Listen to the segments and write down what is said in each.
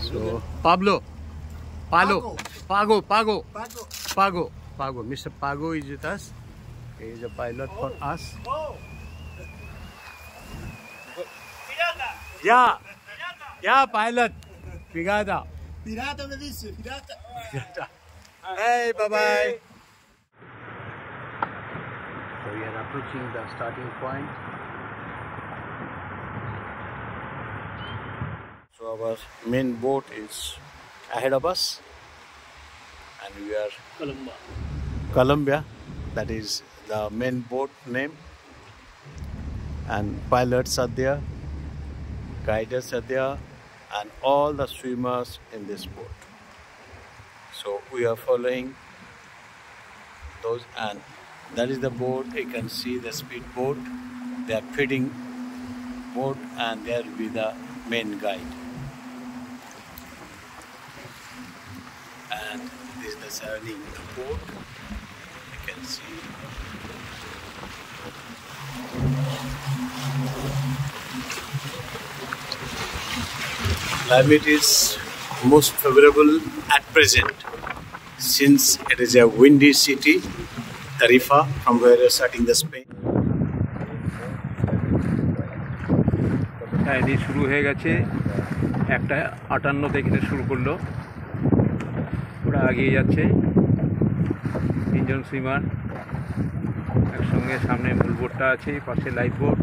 So Pablo, Pago, Mr. Pago is with us. He is a pilot for us. Yeah, pilot. Pirata me dice, pirata. Hey, bye-bye. So we are approaching the starting point. So our main boat is ahead of us, and we are Colombia. That is the main boat name, and pilots are there, guiders are there, and all the swimmers in this boat. So we are following those, and that is the boat. You can see the speed boat. They are feeding boat, and there will be the main guide. And this is the sailing boat. You can see. Climate is most favorable at present, since it is a windy city, Tarifa, from where we are starting the Spain. এটি শুরু হয়ে গেছে, 1:58 থেকে শুরু করলো, ওরা এগিয়ে যাচ্ছে, 3 জন সুইমার একসঙ্গে। সামনে মূল বোটটা আছে, পাশে লাইফ বোট।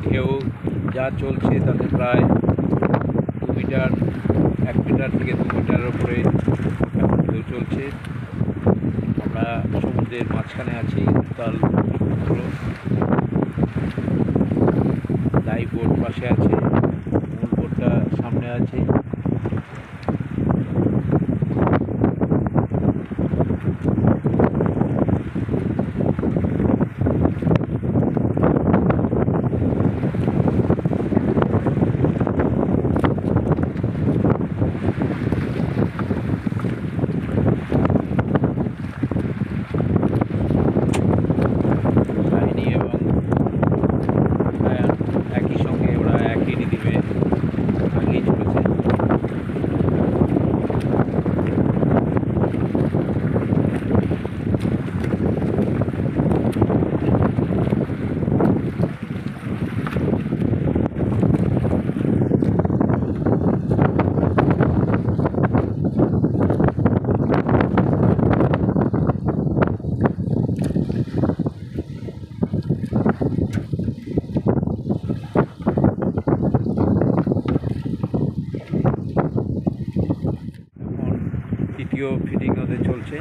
ঢেউ যা চলছে তাতে প্রায় 2 মিটার, 1 মিটার থেকে 2 মিটারের উপরে এখন ঢেউ চলছে। আমরা সমুদ্রের মাঝখানে আছি। উত্তাল লাইফ বোট পাশে আছে, মূল বোটটা সামনে আছে। তৃতীয় ফিডিং ওদের চলছে।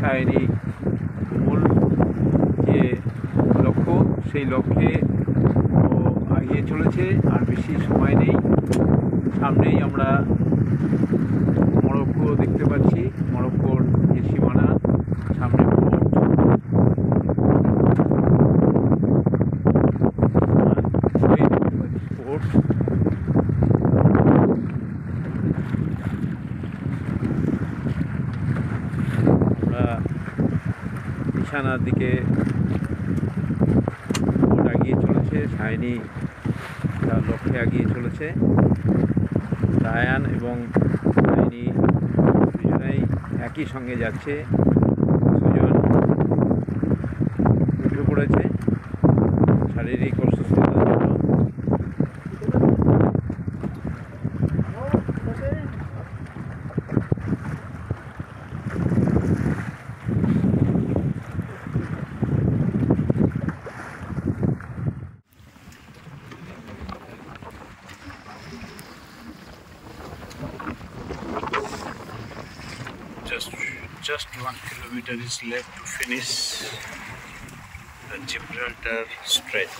শায়েরি মূল যে লক্ষ্য, সেই লক্ষ্যে এগিয়ে চলেছে। আর বেশি সময় নেই, সামনেই আমরা মরক্কো দেখতে পাচ্ছি, মরক্কোর যে সীমানা, সামনে পোর্ট। নিশানার দিকে বোট এগিয়ে চলেছে, শাইনি তার লক্ষ্যে এগিয়ে চলেছে। রায়ান এবং শাইনি দুজনেই একই সঙ্গে যাচ্ছে, দুজন উঠে পড়েছে শারীরিক অসুস্থতার জন্য। Just 1 kilometer is left to finish the Gibraltar Strait.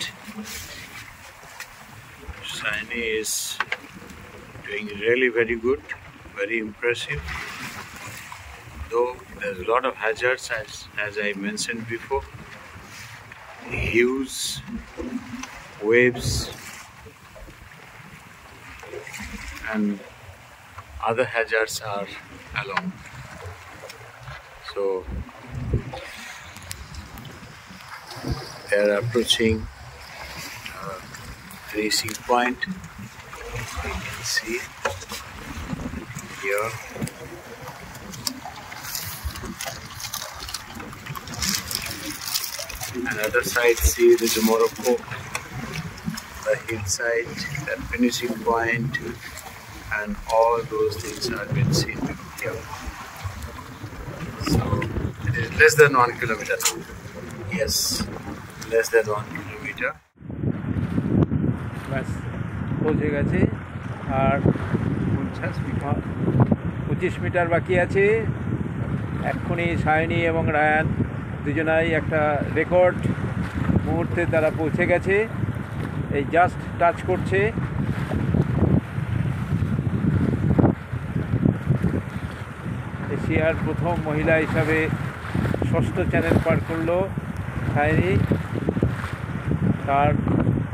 Shiny is doing really very good, very impressive. Though there's a lot of hazards, as I mentioned before. Huge waves and other hazards are along. So they are approaching racing point. You can see here. Another side, see the Morocco, the hillside, the finishing point, and all those things are being seen here. So it is less than 1 kilometer now. Yes, less than 1 kilometer. বাস পৌঁছে গেছে, আর 25 metre বাকি আছে। এক্ষুনি সায়নী এবং Ryan দুজনাই একটা record মুহূর্তে তারা পৌঁছে গেছে। এই জাস্ট টাচ করছে। এশিয়ার প্রথম মহিলা হিসাবে 6ষ্ঠ চ্যানেল পার করলো সায়নী। তার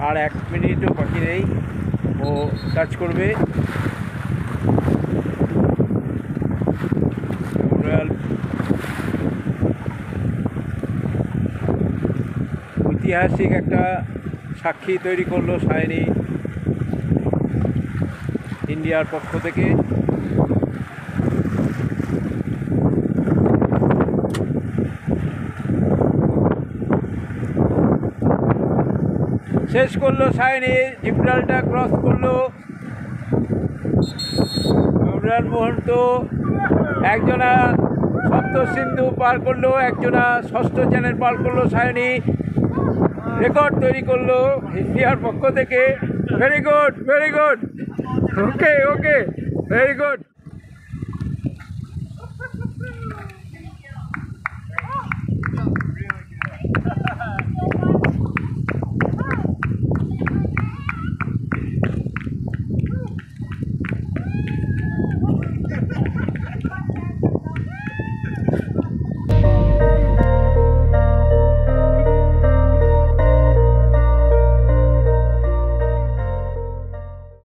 আর 1 মিনিটও বাকি নেই, ও টাচ করবে। ঐতিহাসিক একটা সাক্ষী তৈরি করলো সায়নী ইন্ডিয়ার পক্ষ থেকে। শেষ করলো সায়নী, জিব্রাল্টার ক্রস করলো। অমরান মোহন তো একজনা সপ্ত সিন্ধু পার করলো, একজনা 6ষ্ঠ চ্যানেল পার করলো। সায়নী রেকর্ড তৈরি করলো ইন্ডিয়ার পক্ষ থেকে। ভেরি গুড, ভেরি গুড, ওকে ওকে, ভেরি গুড।